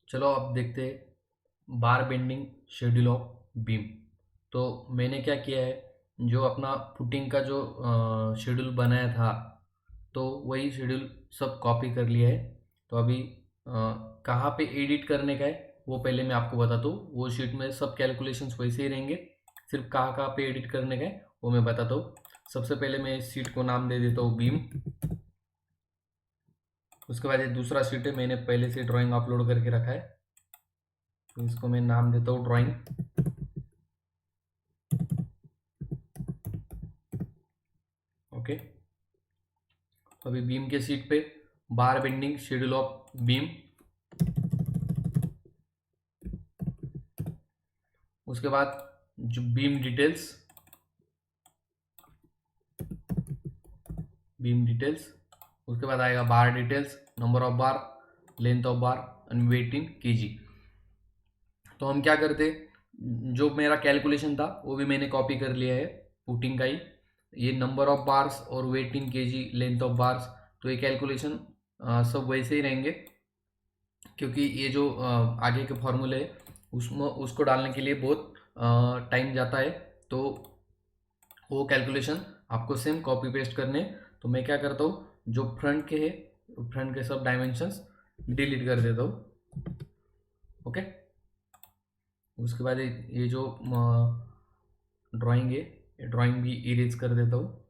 चलो अब देखते हैं बार बेंडिंग शेड्यूल ऑफ बीम। तो मैंने क्या किया है, जो अपना फुटिंग का जो शेड्यूल बनाया था, तो वही शेड्यूल सब कॉपी कर लिया है। तो अभी कहाँ पे एडिट करने का है वो पहले मैं आपको बताता हूँ। वो शीट में सब कैलकुलेशंस वैसे ही रहेंगे, सिर्फ कहाँ कहाँ पे एडिट करने का है वो मैं बताता हूँ। सबसे पहले मैं इस शीट को नाम दे देता हूँ बीम। उसके बाद ये दूसरा शीट है, मैंने पहले से ड्राइंग अपलोड करके रखा है, तो इसको मैं नाम देता हूँ ड्राइंग। ओके, तो अभी बीम के शीट पे बार बेंडिंग शेड्यूल ऑफ बीम। उसके बाद जो बीम डिटेल्स, बीम डिटेल्स। उसके बाद आएगा bar details, number of bar, length of bar and weight in KG. तो हम क्या करते, जो मेरा कैलकुलेशन था वो भी मैंने कॉपी कर लिया है पुटिंग का ही। ये नंबर ऑफ बार्स और weight in kg, length of bars, तो ये कैलकुलेशन सब वैसे ही रहेंगे, क्योंकि ये जो आगे के फॉर्मूले है उसमें उसको डालने के लिए बहुत टाइम जाता है। तो वो कैलकुलेशन आपको सेम कॉपी पेस्ट करने। तो मैं क्या करता हूँ, जो फ्रंट के है फ्रंट के सब डायमेंशंस डिलीट कर देता हूँ। ओके, उसके बाद ये जो ड्राइंग है, ये ड्राइंग भी इरेज कर देता हूँ।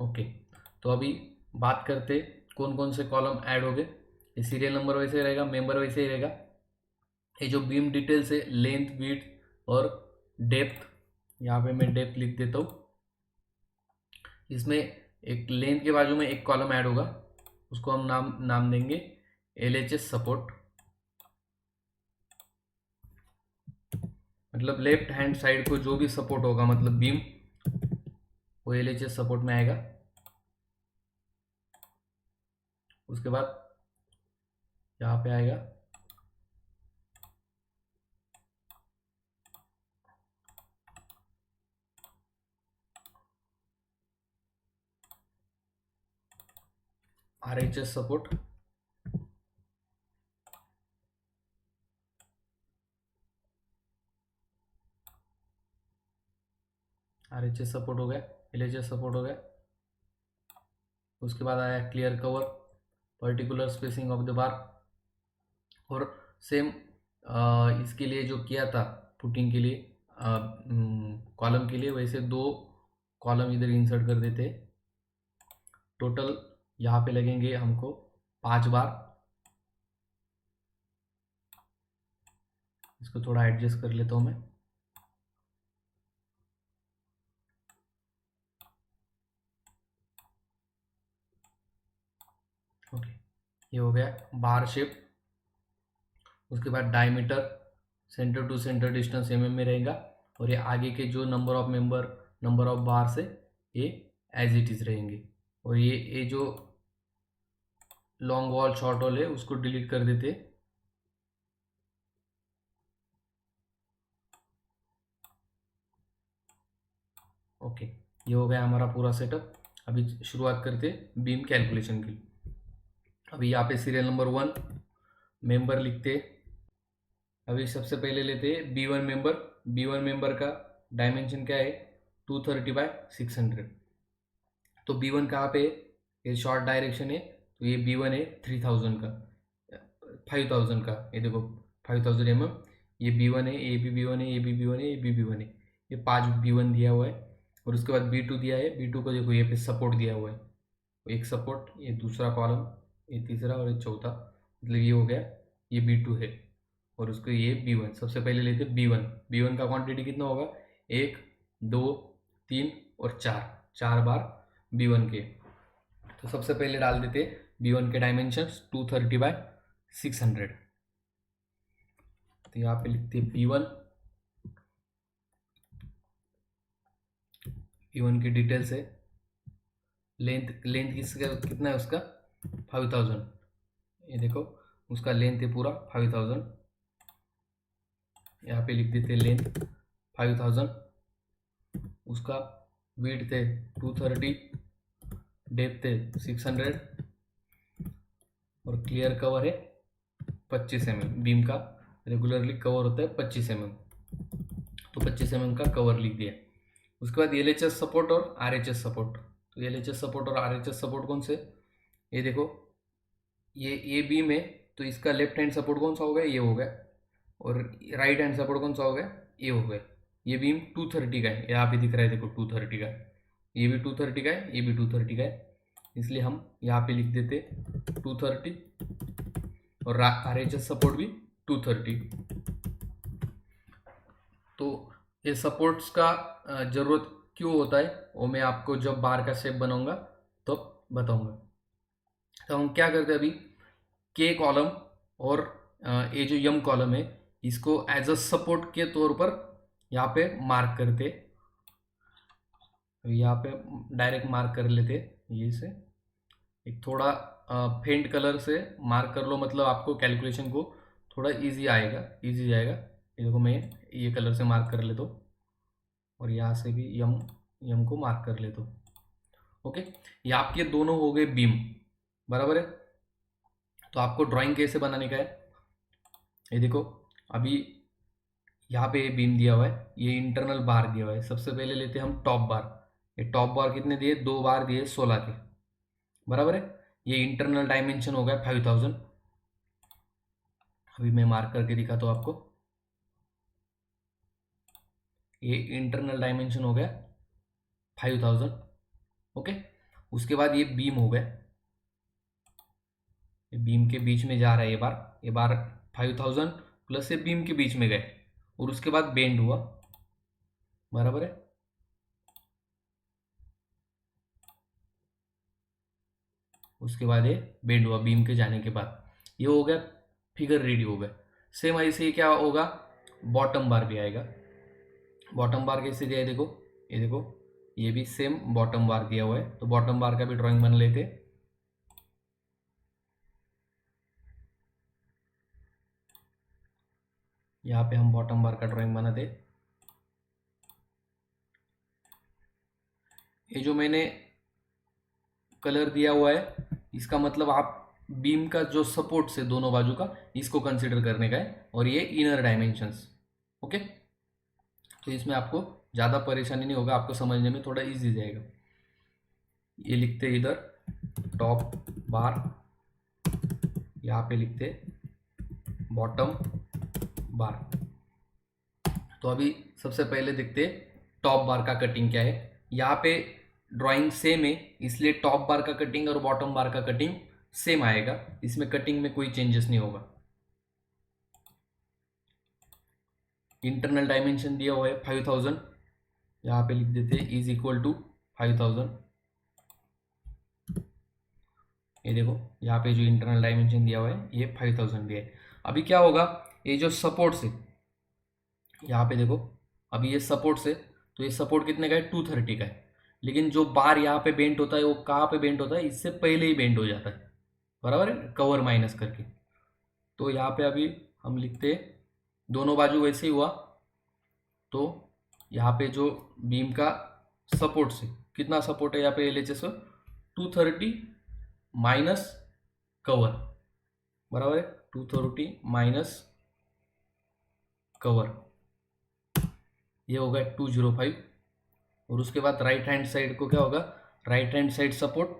ओके, तो अभी बात करते कौन कौन से कॉलम ऐड हो गए। ये सीरियल नंबर वैसे ही रहेगा, मेंबर वैसे ही रहेगा। ये जो बीम डिटेल्स है, लेंथ, विड्थ और डेप्थ, यहाँ पे मैं डेप्थ लिख देता हूँ। इसमें एक लेंथ के बाजू में एक कॉलम ऐड होगा, उसको हम नाम नाम देंगे LHS सपोर्ट। मतलब लेफ्ट हैंड साइड को जो भी सपोर्ट होगा, मतलब बीम, वो LHS सपोर्ट में आएगा। उसके बाद यहाँ पे आएगा RHS सपोर्ट। RHS सपोर्ट हो गया, LHS सपोर्ट हो गया। उसके बाद आया clear cover, particular spacing of the bar. और सेम इसके लिए जो किया था पुटिंग के लिए, कॉलम के लिए, वैसे दो कॉलम इधर इंसर्ट कर देते। टोटल यहाँ पे लगेंगे हमको 5 बार। इसको थोड़ा एडजस्ट कर लेता हूँ मैं। ओके, ये हो गया बार शेप। उसके बाद diameter, centre to centre distance में रहेगा। और ये आगे के जो number of member, number of bar से ये एज इट इज रहेंगे। और ये जो लॉन्ग वॉल शॉर्ट वॉल है उसको डिलीट कर देते। ओके, ये हो गया हमारा पूरा सेटअप। अभी शुरुआत करते बीम कैलकुलेशन की। अभी यहाँ पे सीरियल नंबर 1 मेंबर लिखते। अभी सबसे पहले लेते B1 मेंबर। B1 मेंबर का डायमेंशन क्या है, 230/600। तो B1 कहाँ पे है, ये शॉर्ट डायरेक्शन है, तो ये B1 है 3000 का, 5000 का। ये देखो 5000 mm। ये B1 है, ये भी B1 है, ये भी B1 है, ये भी B1 है। ये 5 B1 दिया हुआ है। और उसके बाद B2 दिया है। B2 को देखो, ये पे सपोर्ट दिया हुआ है, एक सपोर्ट, ये दूसरा कॉलम, ये तीसरा और ये चौथा, मतलब ये हो गया, ये B2 है। और उसको ये B1, सबसे पहले लेते B1। B1 का क्वांटिटी कितना होगा, 1, 2, 3 और 4, 4 बार B1 के। तो सबसे पहले डाल देते B1 के डायमेंशंस 230/600। तो यहाँ पे लिखते B1। B1 की डिटेल्स है, लेंथ, लेंथ किसका कितना है उसका, 5000। ये देखो उसका लेंथ है पूरा 5000। यहाँ पे लिख देते लेंथ 5000, उसका विड्थ है 230, डेप्थ है 600 और क्लियर कवर है 25 mm। बीम का रेगुलरली कवर होता है 25 mm, तो 25 mm का कवर लिख दिया। उसके बाद LHS सपोर्ट और RHS सपोर्ट। तो LHS सपोर्ट और RHS सपोर्ट कौन से, ये देखो, ये बीम है तो इसका लेफ्ट हैंड सपोर्ट कौन सा हो गया, ये हो गया, और राइट हैंड सपोर्ट कौन सा हो गया, ये हो गया। ये बीम 230 का है, यहाँ पे दिख रहा है देखो 230 का है, ये भी 230 का है, ये भी 230 का है, इसलिए हम यहाँ पे लिख देते 230 और RHS सपोर्ट भी 230। तो ये सपोर्ट्स का जरूरत क्यों होता है वो मैं आपको जब बार का शेप बनाऊंगा तो बताऊंगा। तो हम क्या करते हैं अभी, के कॉलम और ये जो यम कॉलम है इसको एज अ सपोर्ट के तौर पर यहाँ पे मार्क करते, यहाँ पे डायरेक्ट मार्क कर लेते, ये से एक थोड़ा फेंट कलर से मार्क कर लो, मतलब आपको कैलकुलेशन को थोड़ा इजी जाएगा। ये देखो मैं ये कलर से मार्क कर लेता हूँ और यहाँ से भी यम को मार्क कर लेता हूँ। ओके, ये आपके दोनों हो गए बीम, बराबर है। तो आपको ड्राइंग कैसे बनाने का है, ये देखो, अभी यहाँ पे बीम दिया हुआ है, ये इंटरनल बार दिया हुआ है। सबसे पहले लेते हैं हम टॉप बार। ये टॉप बार कितने दिए, 2 बार दिए 16 के, बराबर है। ये इंटरनल डायमेंशन हो गया 5000। अभी मैं मार्क करके दिखाता हूँ आपको, ये इंटरनल डायमेंशन हो गया 5000। ओके, उसके बाद ये बीम हो गया, ये बीम के बीच में जा रहा है, ये बार 5000 प्लस ये बीम के बीच में गए और उसके बाद बेंड हुआ, बराबर है। उसके बाद ये बेंड हुआ बीम के जाने के बाद, ये हो गया फिगर रेडी हो गया। सेम ऐसे ही क्या होगा, बॉटम बार भी आएगा। बॉटम बार कैसे दिया है देखो, ये देखो, ये भी सेम बॉटम बार दिया हुआ है। तो बॉटम बार का भी ड्राइंग बना लेते, यहाँ पे हम बॉटम बार का ड्राइंग बनाते। ये जो मैंने कलर दिया हुआ है इसका मतलब आप बीम का जो सपोर्ट से दोनों बाजू का इसको कंसीडर करने का है, और ये इनर डायमेंशंस। ओके, तो इसमें आपको ज़्यादा परेशानी नहीं होगा, आपको समझने में थोड़ा इजी जाएगा। ये लिखते इधर टॉप बार, यहाँ पे लिखते बॉटम बार। तो अभी सबसे पहले देखते टॉप बार का कटिंग क्या है। यहाँ पे ड्राइंग सेम है इसलिए टॉप बार का कटिंग और बॉटम बार का कटिंग सेम आएगा, इसमें कटिंग में कोई चेंजेस नहीं होगा। इंटरनल डायमेंशन दिया हुआ है 5000, यहाँ पे लिख देते इज इक्वल टू 5000। ये देखो यहाँ पे जो इंटरनल डायमेंशन दिया हुआ है ये 5000 दिया है। अभी क्या होगा, ये जो सपोर्ट से, यहाँ पे देखो अभी ये सपोर्ट से, तो ये सपोर्ट कितने का है, 230 का है। लेकिन जो बार यहाँ पे बेंट होता है वो कहाँ पे बेंट होता है, इससे पहले ही बेंट हो जाता है, बराबर है, कवर माइनस करके। तो यहाँ पे अभी हम लिखते दोनों बाजू वैसे ही हुआ। तो यहाँ पे जो बीम का सपोर्ट से कितना सपोर्ट है, यहाँ पे LHS 230 माइनस कवर, बराबर है, 230 माइनस कवर, ये होगा 205। और उसके बाद राइट हैंड साइड को क्या होगा, right hand side support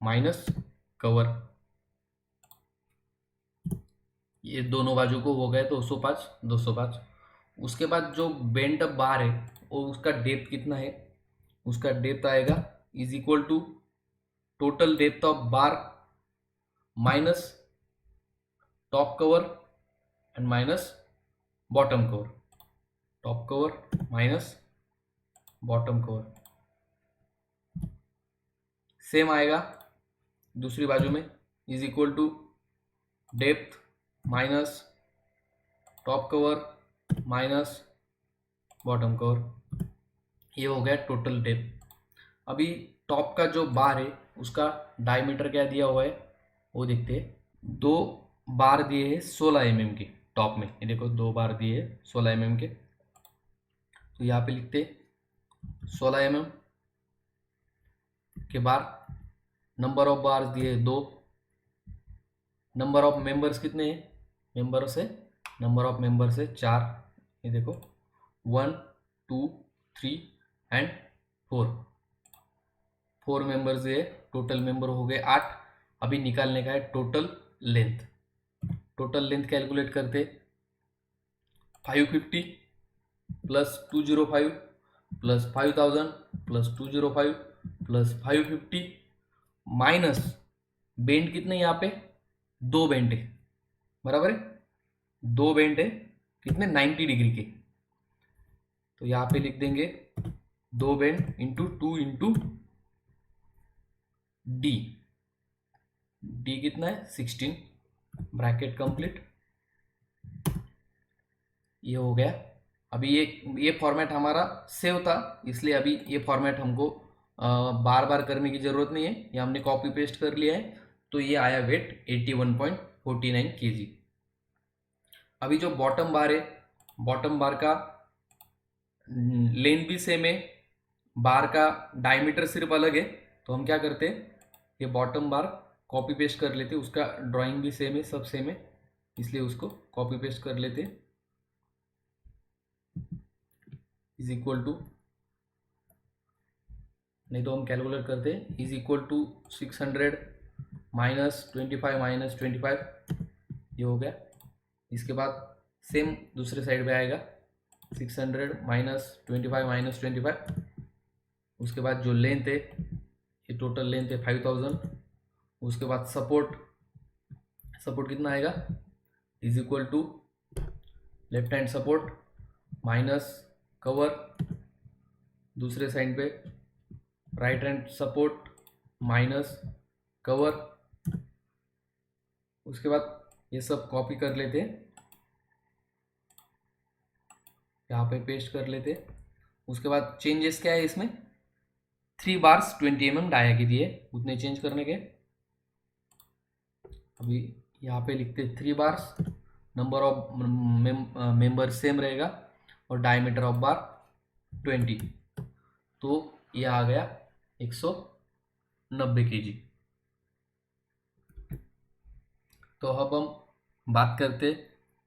minus cover, ये दोनों बाजू को हो गए 205 205। उसके बाद जो बेंट अप बार है वो उसका डेप्थ कितना है, उसका डेप्थ आएगा is equal to total depth of bar minus top cover and minus bottom cover, top cover minus bottom cover. Same आएगा दूसरी बाजू में, is equal to depth minus top cover minus bottom cover, ये हो गया total depth. अभी top का जो बार है उसका डायमीटर क्या दिया हुआ है वो देखते हैं। 2 बार दिए हैं 16 mm के, टॉप में, ये देखो 2 बार दिए 16 mm के, तो यहाँ पे लिखते 16 mm के बार, नंबर ऑफ बार्स दिए 2, नंबर ऑफ मेंबर्स कितने हैं, नंबर ऑफ मेंबर्स है 4, ये देखो 1 2 3 एंड 4 मेंबर्स है, टोटल मेंबर हो गए 8। अभी निकालने का है टोटल लेंथ कैलकुलेट करते 550 plus 205 plus 5000 plus 205 plus 550 minus bend कितने यहाँ पे 2 बेंड है, बराबर है, 2 बेंड है कितने 90 डिग्री के, तो यहाँ पे लिख देंगे 2 बेंड इंटू 2 इंटू डी कितना है 16, ब्रैकेट कंप्लीट, ये हो गया। अभी ये फॉर्मेट हमारा सेव था, इसलिए अभी ये फॉर्मेट हमको बार बार करने की ज़रूरत नहीं है, ये हमने कॉपी पेस्ट कर लिया है, तो ये आया वेट 81.49 kg। अभी जो बॉटम बार है, बॉटम बार का लेंथ भी सेम है, बार का डायमीटर सिर्फ अलग है, तो हम क्या करते हैं, ये बॉटम बार कॉपी पेस्ट कर लेते, उसका ड्राइंग भी सेम है, सब सेम है, इसलिए उसको कॉपी पेस्ट कर लेते, इज इक्वल टू, नहीं तो हम कैलकुलेट करते, is equal to 600 minus 25 minus 25, ये हो गया। इसके बाद सेम दूसरे साइड पे आएगा 600 माइनस 25 माइनस 25, उसके बाद जो लेंथ है, ये टोटल लेंथ है 5000, उसके बाद सपोर्ट कितना आएगा, is equal to left hand support minus cover, दूसरे साइड पे right hand support minus cover, उसके बाद ये सब कॉपी कर लेते, यहाँ पे पेस्ट कर लेते। उसके बाद चेंजेस क्या है इसमें, 3 बार्स 20 mm डाया के दिए, उतने चेंज करने के। अभी यहाँ पे लिखते 3 bars, number of member same रहेगा और डायमीटर ऑफ बार 20, तो ये आ गया 190 kg। तो अब हम बात करते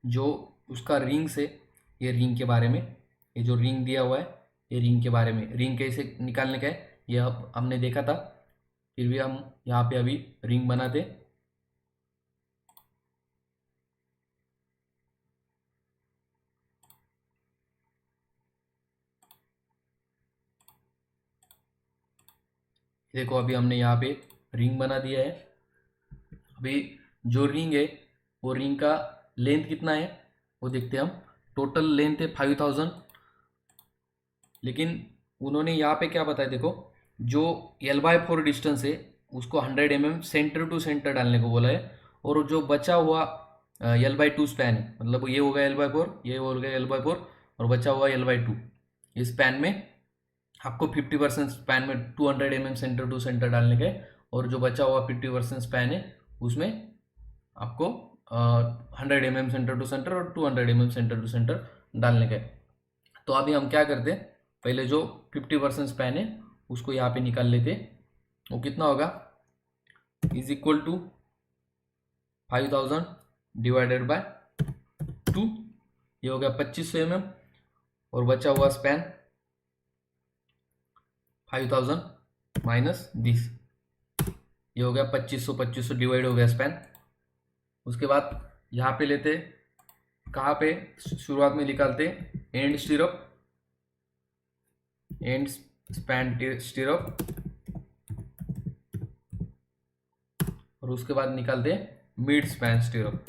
जो उसका रिंग से, ये रिंग के बारे में, ये जो रिंग दिया हुआ है, ये रिंग के बारे में, रिंग कैसे निकालने का है ये हमने देखा था, फिर भी हम यहाँ पे अभी रिंग बनाते। देखो अभी हमने यहाँ पे रिंग बना दिया है। अभी जो रिंग है वो रिंग का लेंथ कितना है वो देखते हैं हम। टोटल लेंथ है 5000, लेकिन उन्होंने यहाँ पे क्या बताया, देखो जो L/4 डिस्टेंस है उसको 100 mm सेंटर टू सेंटर डालने को बोला है, और जो बचा हुआ L/2 स्पैन है, मतलब ये होगा L/4, ये होगा L/4 और बचा हुआ L/2, इस स्पैन में आपको 50% स्पैन में 200 mm सेंटर टू सेंटर डालने का है, और जो बचा हुआ 50% स्पैन है उसमें आपको 100 mm सेंटर टू सेंटर और 200 mm सेंटर टू सेंटर डालने का है। तो अभी हम क्या करते हैं, पहले जो 50% स्पैन है उसको यहाँ पे निकाल लेते, वो कितना होगा, is equal to 5000 divided by 2, ये हो गया 2500 mm, और बचा हुआ स्पैन 5000 माइनस 20, ये हो गया 2500 डिवाइड हो गया स्पैन। उसके बाद यहाँ पे लेते, कहाँ पे शुरुआत में निकालते, and stirrup, and span stirrup, और उसके बाद निकालते मिड स्पैन स्टिरअप।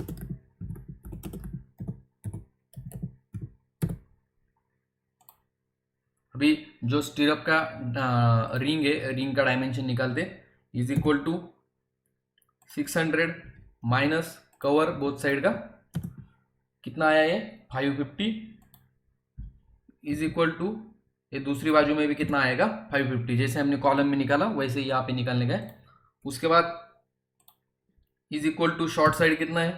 अभी जो स्टिरअप का रिंग है, रिंग का डायमेंशन निकालते, is equal to 600 minus cover both side का, कितना आया ये 550, इज इक्वल टू ये दूसरी बाजू में भी कितना आएगा 550, जैसे हमने कॉलम में निकाला वैसे यहाँ पे निकालने का है। उसके बाद is equal to short side कितना है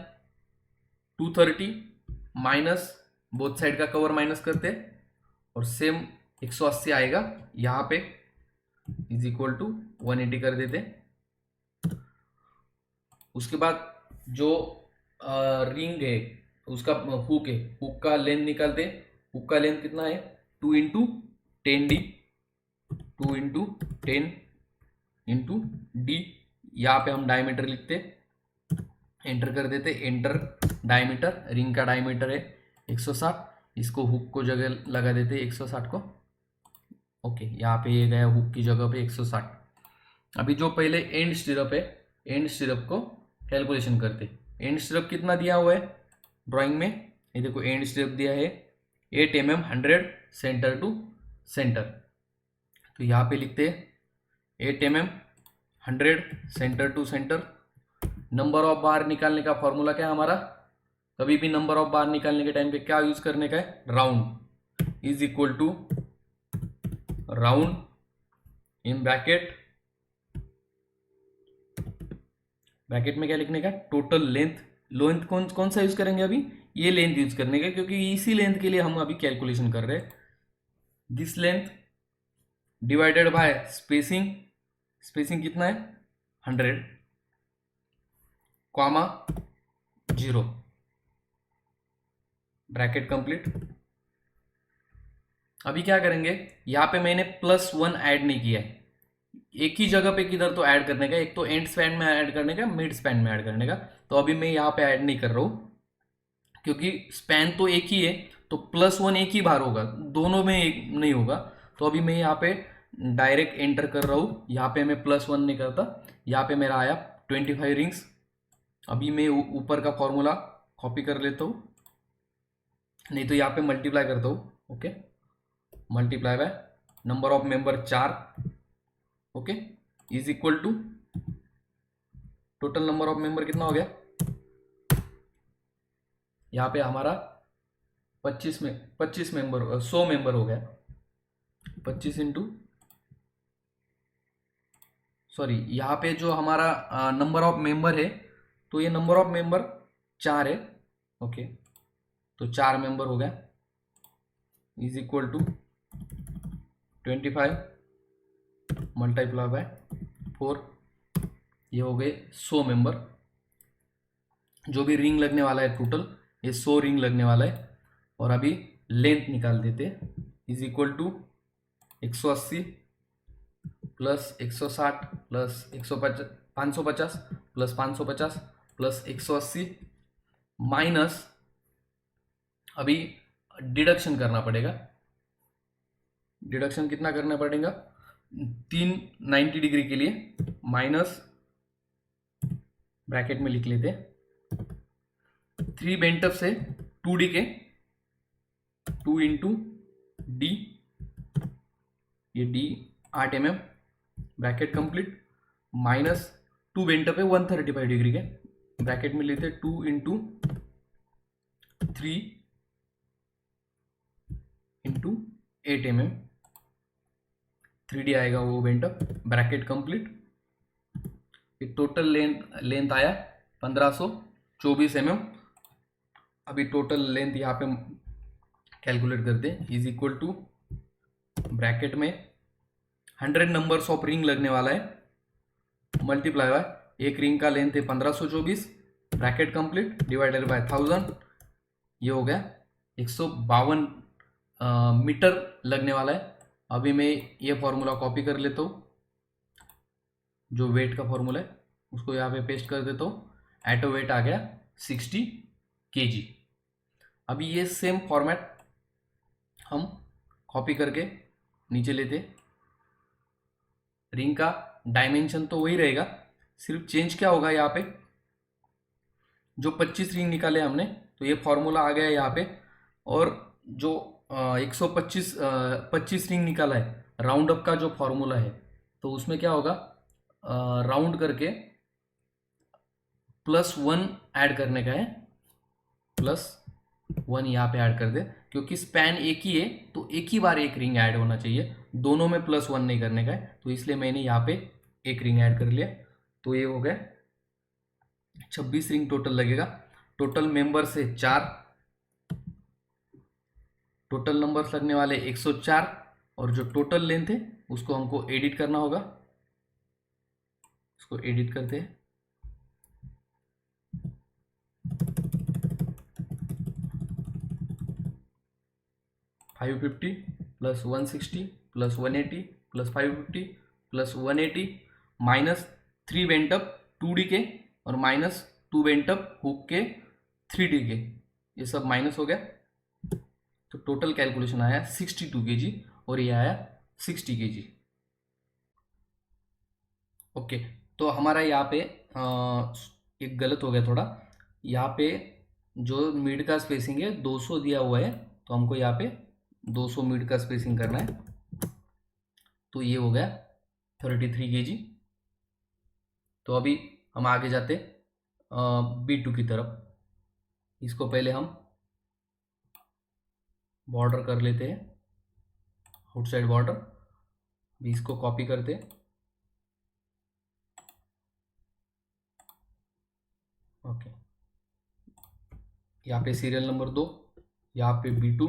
230 माइनस बोथ साइड का कवर माइनस करते और सेम 180 आएगा यहाँ पे इज इक्वल टू 180 कर देते। उसके बाद जो रिंग है उसका हुक का लेंथ निकालते। हुक का लेंथ कितना है 2 into 10D, 2 into 10 into D. यहाँ पे हम डायमीटर लिखते, एंटर कर देते। एंटर डायमीटर, रिंग का डायमीटर है 160, इसको हुक को जगह लगा देते 160 को। ओके, यहाँ पे ये गया हुक की जगह पे 160। अभी जो पहले एंड स्टिरअप है, एंड स्टिरअप को कैलकुलेशन करते। एंड स्टिरअप कितना दिया हुआ है ड्राइंग में, ये देखो एंड स्टिरअप दिया है 8 mm 100 सेंटर टू सेंटर। तो यहाँ पे लिखते 8 mm 100 centre to centre. Number of bar निकालने का फॉर्मूला क्या है हमारा, कभी भी नंबर ऑफ बार निकालने के टाइम पे क्या यूज करने का है, round is equal to round in bracket में क्या लिखने का, टोटल लेंथ। लेंथ कौन सा यूज करेंगे अभी, ये लेंथ यूज करने का, क्योंकि इसी लेंथ के लिए हम अभी कैलकुलेशन कर रहे हैं। This length divided by spacing, spacing कितना है 100 कॉमा 0 ब्रैकेट कंप्लीट। अभी क्या करेंगे, यहाँ पे मैंने +1 ऐड नहीं किया है, एक ही जगह पे किधर तो ऐड करने का, एक तो एंड स्पैन में ऐड करने का, मिड स्पैन में ऐड करने का। तो अभी मैं यहाँ पे ऐड नहीं कर रहा हूँ क्योंकि स्पैन तो एक ही है, तो +1 एक ही बार होगा, दोनों में एक नहीं होगा। तो अभी मैं यहाँ पे डायरेक्ट एंटर कर रहा हूँ, यहाँ पे मैं +1 नहीं करता। यहाँ पे मेरा आया 25 रिंग्स। अभी मैं ऊपर का फॉर्मूला कॉपी कर लेता हूँ, नहीं तो यहाँ पे मल्टीप्लाई करता हूँ। Okay, multiply by number of member 4, okay, is equal to total number of member कितना हो गया, यहाँ पे हमारा 25 मेंबर 100 मेंबर हो गया। 25 इंटू, सॉरी, यहाँ पे जो हमारा नंबर ऑफ मेंबर है, तो ये नंबर ऑफ मेंबर 4 है। ओके, तो 4 मेंबर हो गया is equal to 25 multiply by 4, ये हो गए 100 मेंबर। जो भी रिंग लगने वाला है टोटल, ये 100 रिंग लगने वाला है। और अभी लेंथ निकाल देते, is equal to 180 plus 160 plus 550 plus 550 plus 180 minus, अभी डिडक्शन करना पड़ेगा। डिडक्शन कितना करना पड़ेगा, 390 डिग्री के लिए माइनस, ब्रैकेट में लिख लेते 3 बेंटअप से 2D के 2 इंटू डी, ये D 8 mm bracket complete, minus 2 bent up है 135 डिग्री के, ब्रैकेट में लेते 2 इंटू 3 इंटू 8 mm, 3D आएगा वो bent up, bracket complete. Total length आया 1524 mm। अभी टोटल लेंथ यहाँ पे कैलकुलेट करते, इज इक्वल टू ब्रैकेट में 100 नंबर्स ऑफ रिंग लगने वाला है, मल्टीप्लाई बाय एक रिंग का लेंथ है 1524, ब्रैकेट कंप्लीट, डिवाइडेड बाय 1000, ये हो गया 152 मीटर लगने वाला है। अभी मैं ये फॉर्मूला कॉपी कर लेता हूँ, जो वेट का फॉर्मूला है उसको यहाँ पे पेस्ट कर देता हूँ। एटो वेट आ गया 60 kg। अभी ये सेम फॉर्मेट हम कॉपी करके नीचे लेते, रिंग का डायमेंशन तो वही रहेगा, सिर्फ चेंज क्या होगा, यहाँ पे जो 25 रिंग निकाले हमने, तो ये फॉर्मूला आ गया यहाँ पे। और जो 125 रिंग निकाला है, राउंड अप का जो फॉर्मूला है, तो उसमें क्या होगा, राउंड करके +1 ऐड करने का है, +1 यहाँ पे ऐड कर दे, क्योंकि स्पैन एक ही है तो एक ही बार एक रिंग ऐड होना चाहिए, दोनों में +1 नहीं करने का है, तो इसलिए मैंने यहाँ पे एक रिंग ऐड कर लिया। तो ये हो गया 26 रिंग टोटल लगेगा। टोटल मेंबर से 4, टोटल नंबर्स लगने वाले 104 और जो टोटल लेंथ है उसको हमको एडिट करना होगा। उसको एडिट करते हैं। Five fifty plus 160 plus 180 plus 550 plus 180 minus 3 went up 2D के और माइनस 2 वेंट अप हुक के 3D के, ये सब माइनस हो गया। तो टोटल कैलकुलेशन आया 62 kg और ये आया 60 kg। ओके, तो हमारा यहाँ पे एक गलत हो गया थोड़ा। यहाँ पे जो मिड का स्पेसिंग है 200 दिया हुआ है, तो हमको यहाँ पे 200 मिड का स्पेसिंग करना है। तो ये हो गया 33 kg। तो अभी हम आगे जाते B2 की तरफ। इसको पहले हम बॉर्डर कर लेते हैं, आउटसाइड बॉर्डर। भी इसको कॉपी करते हैं। ओके, यहाँ पे सीरियल नंबर 2, यहाँ पे B2।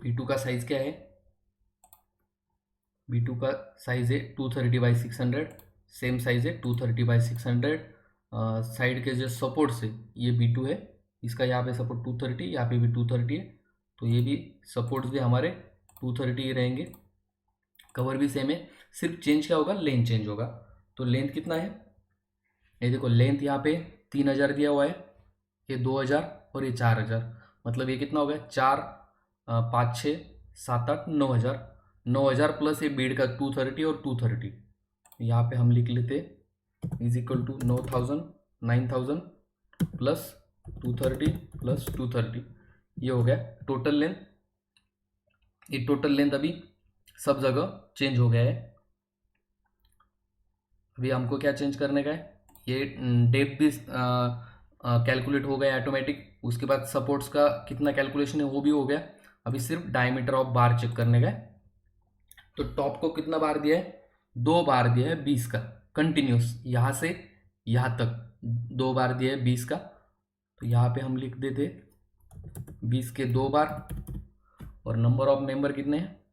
B2 का साइज क्या है? B2 का साइज है 230 बाई 600। सेम साइज है 230 बाई 600। साइड के जो सपोर्ट्स है ये B2 है, इसका यहाँ पे सपोर्ट 230, यहाँ पे भी 230 है। तो ये भी सपोर्ट्स भी हमारे 230 ही रहेंगे। कवर भी सेम है, सिर्फ चेंज क्या होगा, लेंथ चेंज होगा। तो लेंथ कितना है? ये देखो, लेंथ यहाँ पे 3000 दिया हुआ है, ये 2000 और ये 4000। मतलब ये कितना हो गया? 4 5 6 7 8 9000। 9000 प्लस ये बीड का 230 और 230। यहाँ पे हम लिख लेते is equal to 9000 9000 plus 230 plus 230। ये हो गया टोटल लेंथ। ये टोटल लेंथ अभी सब जगह चेंज हो गया है। अभी हमको क्या चेंज करने का है? ये डेप्थ भी कैलकुलेट हो गया ऑटोमेटिक। उसके बाद सपोर्ट्स का कितना कैलकुलेशन है वो भी हो गया। अभी सिर्फ डायमीटर ऑफ बार चेक करने का है। तो टॉप को कितना बार दिया है? 2 बार दिया है 20 का कंटिन्यूस, यहाँ से यहाँ तक 2 बार दिया है 20 का। तो यहाँ पे हम लिख देते 20 के 2 बार। और नंबर ऑफ मेंबर कितने हैं?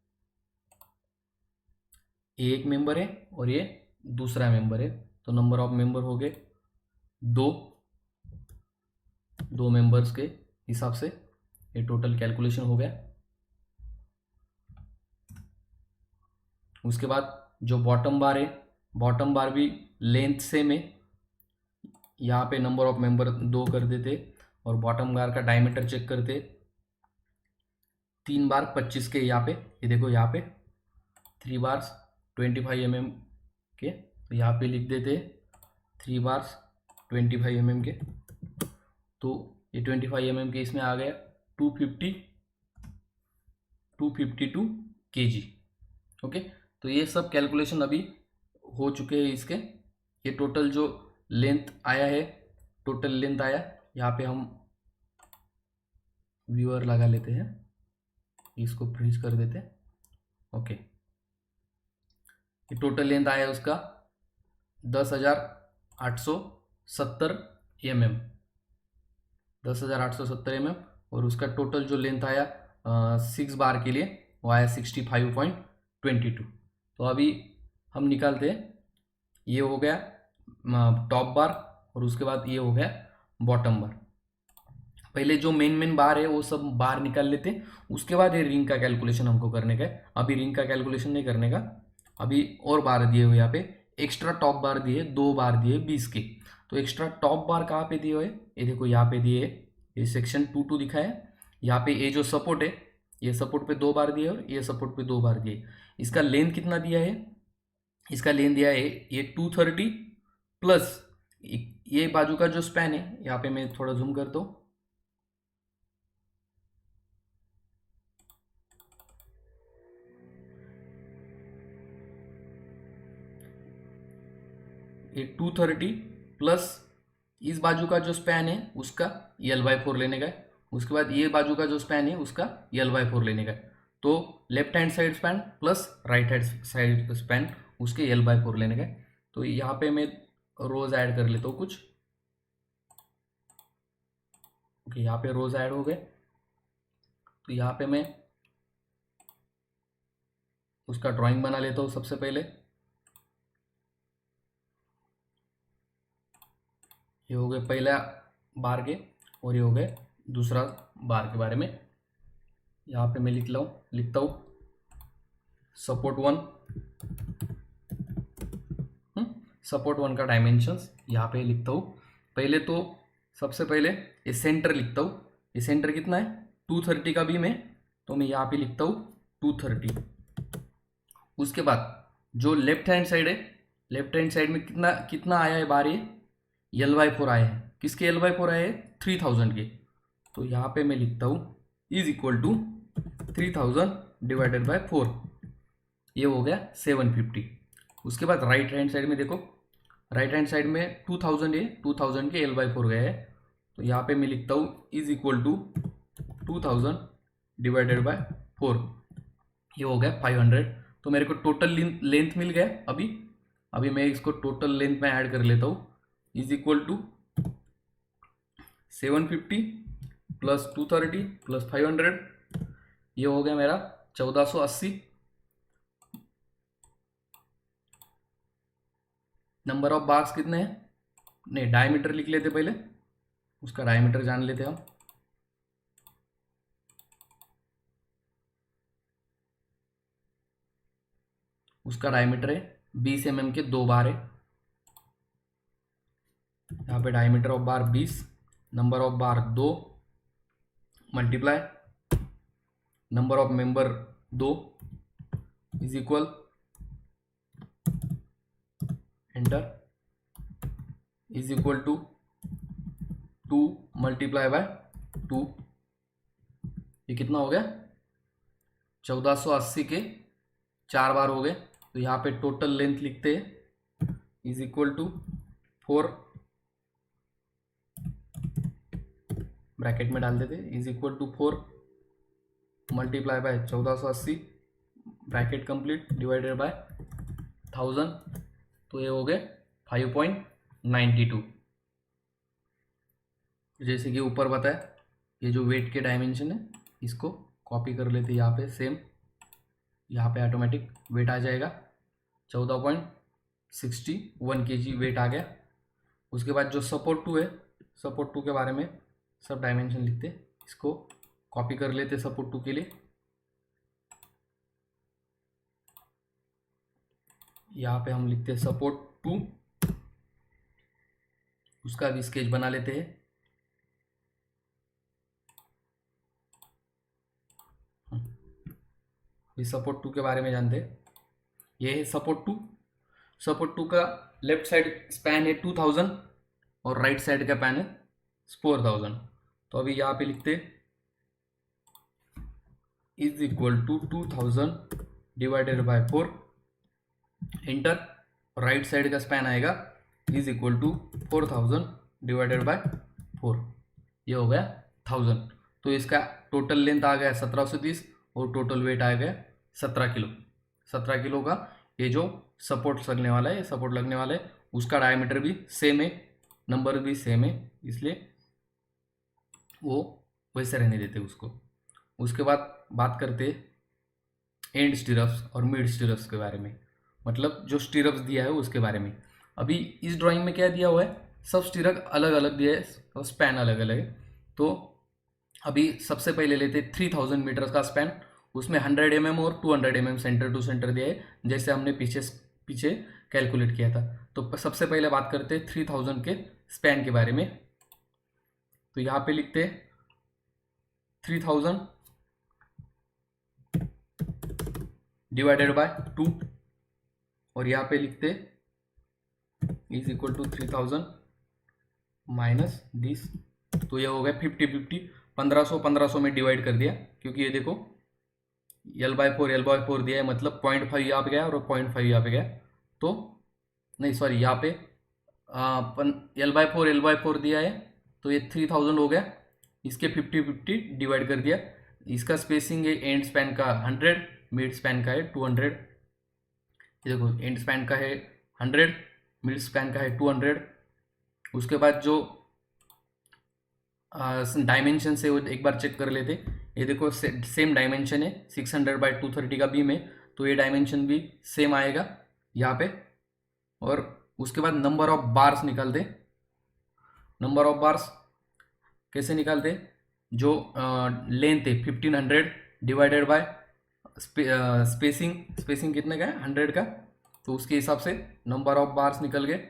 एक मेंबर है और ये दूसरा मेंबर है। तो नंबर ऑफ मेंबर हो गए 2 मेंबर्स के हिसाब से ये टोटल कैलकुलेशन हो गया। उसके बाद जो बॉटम बार है, बॉटम बार भी लेंथ सेम है। यहाँ पे नंबर ऑफ मेंबर 2 कर देते और बॉटम बार का डायमीटर चेक करते 3 बार 25 के। यहाँ पे ये देखो, यहाँ पे 3 बार्स 25 mm के। तो यहाँ पे लिख देते 3 बार्स 25 mm के। तो ये 25 mm के इसमें आ गया 252 kg। ओके, तो ये सब कैलकुलेशन अभी हो चुके हैं इसके। ये टोटल जो लेंथ आया है, टोटल लेंथ आया। यहाँ पे हम व्यूअर लगा लेते हैं, इसको फ्रीज कर देते हैं। ओके, ये टोटल लेंथ आया उसका 10,870 mm। 10,870 mm। और उसका टोटल जो लेंथ आया 6 बार के लिए वो आया 65.22। तो अभी हम निकालते हैं। ये हो गया टॉप बार और उसके बाद ये हो गया बॉटम बार। पहले जो मेन बार है वो सब बार निकाल लेते हैं। उसके बाद ये रिंग का कैलकुलेशन हमको करने का है। अभी रिंग का कैलकुलेशन नहीं करने का। अभी और बार दिए हुए यहाँ पे एक्स्ट्रा टॉप बार दिए, 2 बार दिए 20 के। तो एक्स्ट्रा टॉप बार कहाँ पे दिए हुए? ये देखो, यहाँ पे दिए, ये सेक्शन 2 दिखा है। यहाँ पे ये जो सपोर्ट है, ये सपोर्ट पे 2 बार दिए और ये सपोर्ट पे 2 बार दिए। इसका लेंथ कितना दिया है? इसका लेंथ दिया है ये 230 प्लस ये बाजू का जो स्पैन है, यहाँ पे मैं थोड़ा जूम करता हूँ। ये 230 प्लस इस बाजू का जो स्पैन है उसका L/4 लेने का है। उसके बाद ये बाजू का जो स्पैन है उसका L/4 लेने का है। तो left hand side span plus right hand side span उसके L/4 लेने का है। तो यहाँ पे मैं रोज ऐड कर लेता हूँ कुछ। ओके, यहाँ पे रोज ऐड हो गए। तो यहाँ पे मैं उसका ड्राइंग बना लेता हूँ सबसे पहले। ये हो गए पहला बार के, और ये हो गए दूसरा बार के बारे में। यहाँ पे मैं लिखता हूँ सपोर्ट 1। सपोर्ट 1 का डायमेंशंस यहाँ पे लिखता हूँ। पहले तो सबसे पहले ये सेंटर लिखता हूँ। ये सेंटर कितना है, 230 का बीम है, तो मैं यहाँ पे लिखता हूँ 230। उसके बाद जो लेफ्ट हैंड साइड है, लेफ्ट हैंड साइड में कितना कितना आया है बार, ये L/4 आए हैं। किसके L/4 आए हैं, 3000 के। तो यहाँ पे मैं लिखता हूँ is equal to 3000 divided by 4, ये हो गया 750। उसके बाद राइट हैंड साइड में देखो, राइट हैंड साइड में 2000 है, 2000 के L/4 गए हैं। तो यहाँ पे मैं लिखता हूँ is equal to 2000 divided by 4, ये हो गया 500। तो मेरे को टोटल लेंथ मिल गया। अभी मैं इसको टोटल लेंथ में ऐड कर लेता हूँ। Is equal to 750 plus 230 plus 500, ये हो गया मेरा 1480। नंबर ऑफ बार्स कितने हैं, नहीं डायमीटर लिख लेते पहले, उसका डायमीटर जान लेते हम। उसका डायमीटर है 20 mm के 2 बार है। यहाँ पे diameter of bar 20, number of bar 2 multiply number of member 2 is equal, enter, is equal to 2 multiply by 2, ये कितना हो गया 1480 के 4 बार हो गए। तो यहाँ पे टोटल लेंथ लिखते हैं इज इक्वल टू 4, ब्रैकेट में डाल देते is equal to 4 multiply by 1480, bracket complete, divided by 1000, तो ये हो गए 5.92। जैसे कि ऊपर बताया, ये जो वेट के डायमेंशन है इसको कॉपी कर लेते यहाँ पे सेम, यहाँ पे ऑटोमेटिक वेट आ जाएगा 14.61 kg वेट आ गया। उसके बाद जो सपोर्ट 2 है, सपोर्ट 2 के बारे में सब डायमेंशन लिखते, इसको कॉपी कर लेते सपोर्ट 2 के लिए। यहाँ पे हम लिखते सपोर्ट 2, उसका भी स्केच बना लेते हैं। इस सपोर्ट 2 के बारे में जानते हैं, ये है सपोर्ट 2। सपोर्ट 2 का लेफ्ट साइड स्पैन है 2000 और राइट साइड का पैन है 4000। तो अभी यहाँ पे लिखते is equal to 2000 divided by 4, enter, right side का स्पैन आएगा is equal to 4000 divided by 4, ये हो गया 1000। तो इसका टोटल लेंथ आ गया 1730 और टोटल वेट आ गया 17 किलो। 17 किलो का ये जो सपोर्ट लगने वाला है, सपोर्ट लगने वाला है, उसका डायमीटर भी सेम है, नंबर भी सेम है, इसलिए वो वैसे रहने देते उसको। उसके बाद बात करते एंड स्टीरप्स और मिड स्टीरप्स के बारे में, मतलब जो स्टीरप्स दिया है उसके बारे में। अभी इस ड्राइंग में क्या दिया हुआ है, सब स्टीरप अलग अलग दिया है और स्पैन अलग अलग है। तो अभी सबसे पहले लेते 3000 मीटर का स्पैन, उसमें 100 mm और 200 mm सेंटर टू सेंटर दिया है, जैसे हमने पीछे कैलकुलेट किया था। तो सबसे पहले बात करते 3000 के स्पैन के बारे में। तो यहाँ पे लिखते 3000 डिवाइडेड बाय 2, और यहाँ पे लिखते is equal to 3000 minus this, तो ये हो गया 50-50, 1500 में डिवाइड कर दिया, क्योंकि ये देखो L/4 दिया है, मतलब 0.5 यहाँ पे गया और 0.5 यहाँ पे गया। तो नहीं सॉरी, यहाँ पे L/4 दिया है, तो ये 3000 हो गया, इसके 50-50 डिवाइड कर दिया। इसका स्पेसिंग है एंड स्पैन का 100, मिड स्पैन का है 200। ये देखो एंड स्पैन का है 100, मिड स्पैन का है 200। उसके बाद जो डायमेंशन से वो एक बार चेक कर लेते, ये देखो सेम डायमेंशन है, 600/230 का बीम है, तो ये डायमेंशन भी सेम आएगा यहाँ पे। और उसके बाद नंबर ऑफ बार्स निकाल दे। नंबर ऑफ बार्स कैसे निकालते, जो लेंथ है 1500 डिवाइडेड बाय स्पेसिंग कितने का है, 100 का, तो उसके हिसाब से नंबर ऑफ बार्स निकल गए।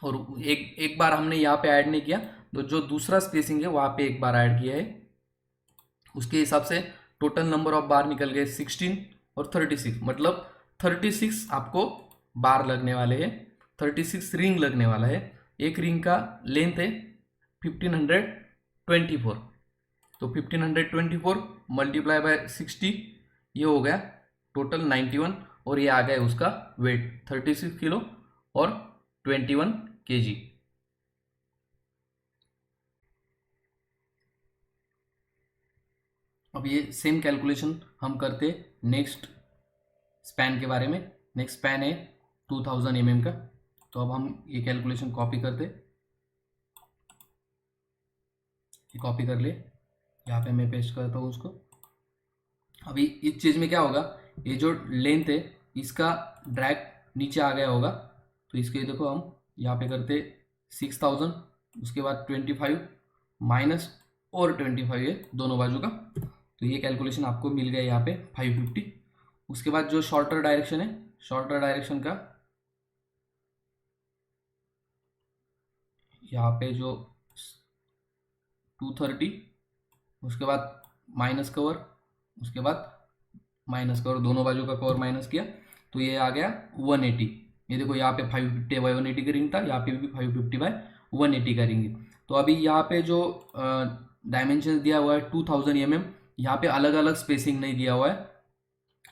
और एक एक बार हमने यहाँ पे ऐड नहीं किया, तो जो दूसरा स्पेसिंग है वहाँ पे एक बार ऐड किया है, उसके हिसाब से टोटल नंबर ऑफ बार निकल गए 16 और 36, मतलब 36 आपको बार लगने वाले हैं, 36 रिंग लगने वाला है। एक रिंग का लेंथ है 1524, तो 1524 मल्टीप्लाई बाय 60, ये हो गया टोटल 91, और ये आ गया उसका वेट 36 किलो और 21 kg। अब ये सेम कैलकुलेशन हम करते नेक्स्ट स्पैन के बारे में। नेक्स्ट स्पैन है 2000 mm का, तो अब हम ये कैलकुलेशन कॉपी करते, ये कॉपी कर लिए, यहाँ पे मैं पेस्ट करता हूँ उसको। अभी इस चीज़ में क्या होगा, ये जो लेंथ है इसका ड्रैग नीचे आ गया होगा, तो इसके देखो हम यहाँ पे करते 6000, उसके बाद 25 माइनस और 25 है दोनों बाजू का, तो ये कैलकुलेशन आपको मिल गया यहाँ पे 550। उसके बाद जो शॉर्टर डायरेक्शन है, शॉर्टर डायरेक्शन का यहाँ पे जो 230, उसके बाद माइनस कवर, उसके बाद माइनस कवर, दोनों बाजू का कवर माइनस किया, तो ये आ गया 180। ये देखो यहाँ पे 550/180 का रिंग था, यहाँ पे भी 550/180 का रिंग है। तो अभी यहाँ पे जो डायमेंशन दिया हुआ है 2000 mm, यहाँ पे अलग अलग स्पेसिंग नहीं दिया हुआ है,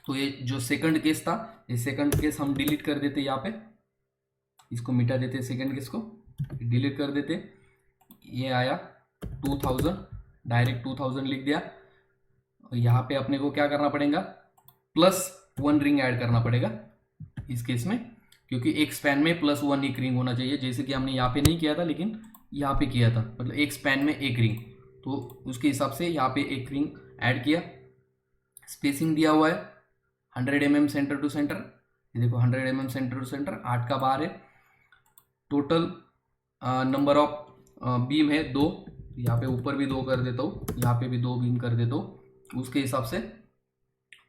तो ये जो सेकंड केस था, ये सेकंड केस हम डिलीट कर देते, यहाँ पे इसको मिटा देते, सेकंड केस को डिलीट कर देते। ये आया 2000, डायरेक्ट 2000 लिख दिया। यहाँ पे अपने को क्या करना पड़ेगा, +1 रिंग ऐड करना पड़ेगा इस केस में, क्योंकि एक स्पैन में +1 एक रिंग होना चाहिए, जैसे कि हमने यहाँ पे नहीं किया था लेकिन यहाँ पे किया था, मतलब एक स्पैन में एक रिंग, तो उसके हिसाब से यहाँ पे एक रिंग ऐड किया। स्पेसिंग दिया हुआ है 100 mm सेंटर टू सेंटर, ये देखो 100 mm सेंटर टू सेंटर, 8 का बार है। टोटल नंबर ऑफ बीम है 2, यहाँ पे ऊपर भी 2 कर देता हूँ, यहाँ पे भी 2 बीम कर देता हूँ, उसके हिसाब से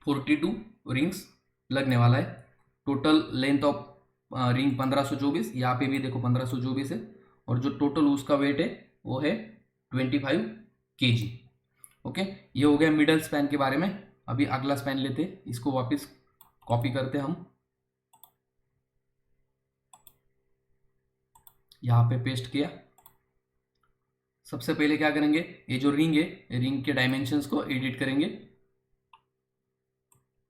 42 रिंग्स लगने वाला है। टोटल लेंथ ऑफ रिंग 1524, यहाँ पे भी देखो 1524 है, और जो टोटल उसका वेट है वो है 25 kg। ओके, ये हो गया मिडल स्पैन के बारे में। अभी अगला स्पैन लेते, इसको वापस कॉपी करते हम, यहाँ पे पेस्ट किया। सबसे पहले क्या करेंगे, ये जो रिंग है, रिंग के डायमेंशंस को एडिट करेंगे।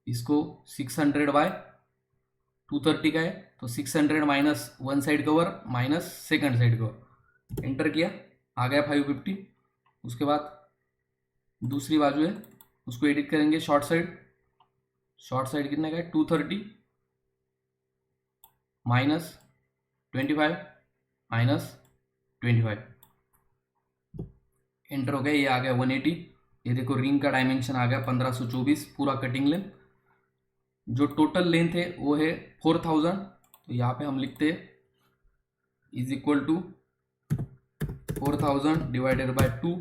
इसको 600/230 का है, तो 600 minus 1 side cover minus second side cover, enter किया, आ गया 550। उसके बाद दूसरी बाजू है, उसको एडिट करेंगे, शॉर्ट साइड, शॉर्ट साइड कितने का है 230 माइनस 25 माइनस 25, एंटर हो गया, ये आ गया 180। ये देखो रिंग का डायमेंशन आ गया 1524 पूरा कटिंग लेंथ। जो टोटल लेंथ है वो है 4000, तो यहाँ पे हम लिखते हैं is equal to 4000 divided by 2,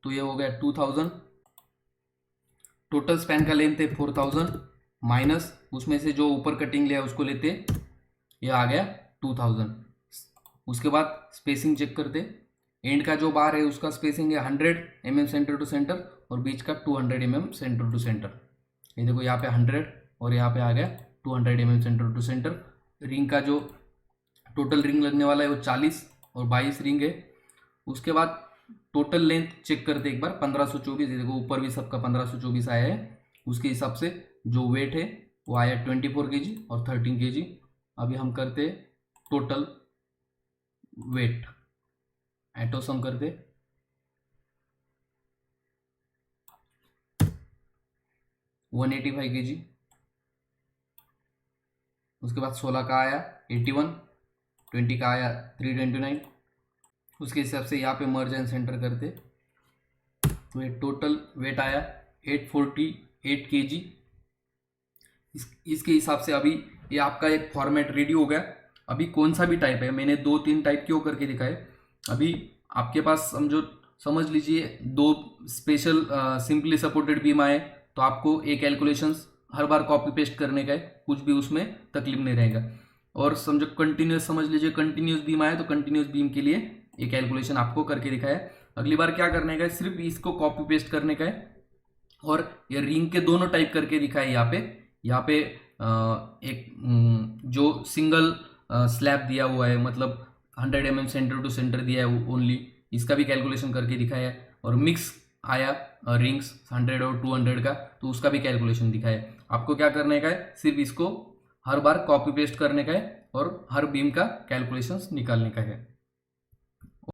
तो ये हो गया 2000। टोटल स्पैन का लेंथ है 4000 माइनस उसमें से जो ऊपर कटिंग लिया उसको लेते, ये आ गया 2000। उसके बाद स्पेसिंग चेक करते, एंड का जो बार है उसका स्पेसिंग है 100 mm सेंटर टू सेंटर, और बीच का 200 mm सेंटर टू सेंटर। ये देखो यहाँ पे 100 और यहाँ पे आ गया 200 mm centre to centre. Ring का जो टोटल रिंग लगने वाला है वो 40 और 22 रिंग है। उसके बाद टोटल लेंथ चेक करते एक बार, 1524, देखो ऊपर भी सबका 1524 आया है, उसके हिसाब से जो वेट है वो आया 24 kg और 13 kg। अभी हम करते टोटल वेट, एटोसम करते, 185 kg। उसके बाद 16 का आया 81, 20 का आया 329। उसके हिसाब से यहाँ पे मर्ज एंड सेंटर करते, तो ये टोटल वेट आया 848 kg। इसके हिसाब से अभी ये आपका एक फॉर्मेट रेडी हो गया। अभी कौन सा भी टाइप है, मैंने 2-3 टाइप क्यों करके दिखाए। अभी आपके पास समझ लीजिए 2 स्पेशल सिंपली सपोर्टेड बीम आए तो आपको ये कैलकुलेशंस हर बार कॉपी पेस्ट करने का है, कुछ भी उसमें तकलीफ नहीं रहेगा। और समझो कंटिन्यूस, समझ लीजिए कंटिन्यूस बीम आए तो कंटिन्यूस बीम के लिए ये कैलकुलेशन आपको करके दिखाया। अगली बार क्या करने का है, सिर्फ इसको कॉपी पेस्ट करने का है और ये रिंग के दोनों टाइप करके दिखाए। यहाँ पे एक जो सिंगल स्लैब दिया हुआ है, मतलब 100 mm सेंटर टू सेंटर दिया है ओनली, इसका भी कैलकुलेशन करके दिखाया है। और मिक्स आया रिंग्स 100 और 200 का, तो उसका भी कैलकुलेशन दिखाया है। आपको क्या करने का है, सिर्फ इसको हर बार कॉपी पेस्ट करने का है और हर बीम का कैलकुलेशंस निकालने का है।